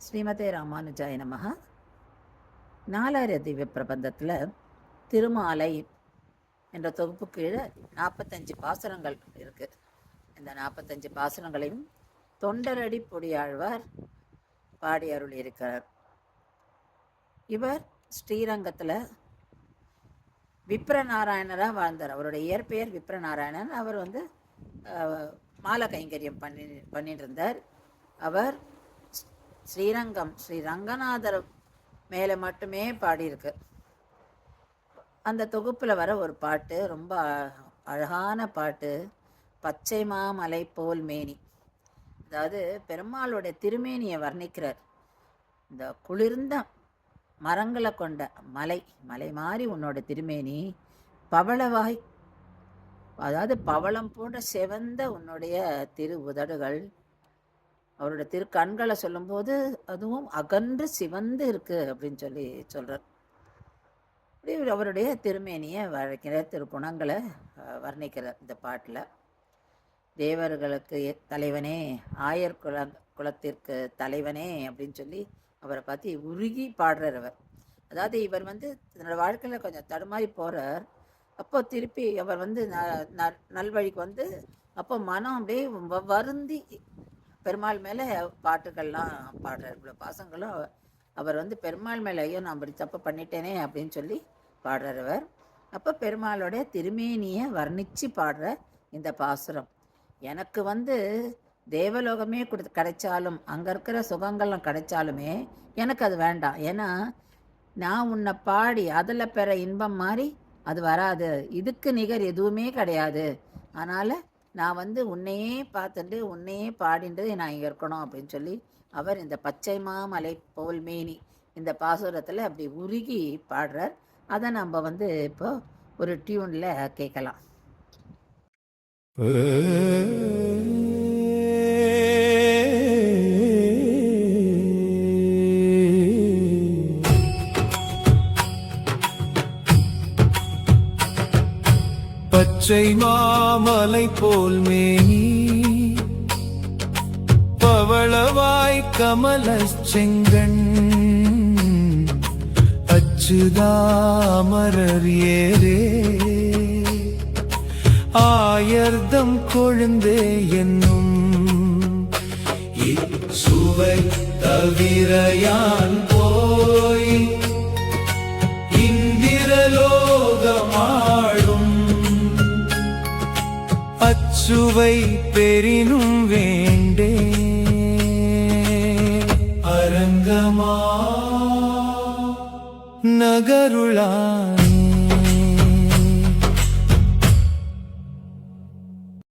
ஸ்ரீமதே ராமானுஜாய நமஹ. நாலாயிர திவ்ய பிரபந்தத்தில் திருமாலை என்ற தொகுப்பு கீழே 45 பாசுரங்கள் இருக்குது. இந்த 45 பாசுரங்களையும் தொண்டரடி பொடியாழ்வார் பாடி அருள் இருக்கிறார். இவர் ஸ்ரீரங்கத்தில் விப்ரநாராயணராக வாழ்ந்தார். அவருடைய இயற்பெயர் விப்ரநாராயணன். அவர் மாலை கைங்கரியம் பண்ணிட்டு இருந்தார். அவர் ஸ்ரீரங்கம் ஸ்ரீ ரங்கநாதர் மேலே மட்டுமே பாடியிருக்கு. அந்த தொகுப்பில் வர ஒரு பாட்டு ரொம்ப அழகான பாட்டு, பச்சை மாமலை போல் மேனி. அதாவது பெருமாளுடைய திருமேனியை வர்ணிக்கிறார். இந்த குளிர்ந்த மரங்களை கொண்ட மலை மாதிரி உன்னோட திருமேனி, பவளவாய், அதாவது பவளம் போன்ற செவந்த உன்னுடைய திரு உதடுகள், அவருடைய திரு கண்களை சொல்லும்போது அதுவும் அகன்று சிவந்து இருக்கு அப்படின்னு சொல்கிறார். இப்படி அவருடைய திருமேனியை வர்ணிக்கிற திருக்குணங்களை வர்ணிக்கிறார் இந்த பாட்டில். தேவர்களுக்கு தலைவனே, ஆயர் குலத்திற்கு தலைவனே அப்படின்னு சொல்லி அவரை பார்த்து உருகி பாடுறார் அவர். அதாவது இவர் தன்னோட வாழ்க்கையில் கொஞ்சம் தடுமாறி போகிறார். அப்போ திருப்பி அவர் நல்வழிக்கு அப்போ மனம் அப்படியே வருந்தி பெருமாள் மேலே பாட்டுகள்லாம் பாடுறார். இவ்வளோ பாசங்களும் அவர் பெருமாள் மேலே, ஐயோ நான் அப்படி தப்பு பண்ணிட்டேனே அப்படின்னு சொல்லி பாடுறார் அவர். அப்போ பெருமாளுடைய திருமேனியை வர்ணித்து பாடுற இந்த பாசுரம் எனக்கு தேவலோகமே கிடைச்சாலும், அங்கே இருக்கிற சுகங்கள்லாம் கிடைச்சாலுமே எனக்கு அது வேண்டாம். ஏன்னா நான் உன்னை பாடி அதில் பெற இன்பம் மாதிரி அது வராது. இதுக்கு நிகர் எதுவுமே கிடையாது. அதனால் நான் உன்னையே பார்த்துட்டு உன்னையே பாடின்றது நான் இங்கே இருக்கணும் அப்படின்னு சொல்லி அவர் இந்த பச்சை மாமலை போல் மேனி இந்த பாசுரத்தில் அப்படி உருகி பாடுறார். அதை நம்ம இப்போ ஒரு டியூனில் கேட்கலாம். பச்சை மாமலை போல் மேனி, பவளவாய் கமல செங்கண், அச்சுதாமரர் ஏரே ஆயர்தம் கொழுந்தே என்னும் சுவை தவிரையான் போய் இந்திரலோகமாடும் அச்சுவை பெரினும் வேண்டே அரங்கமா நகருளானே.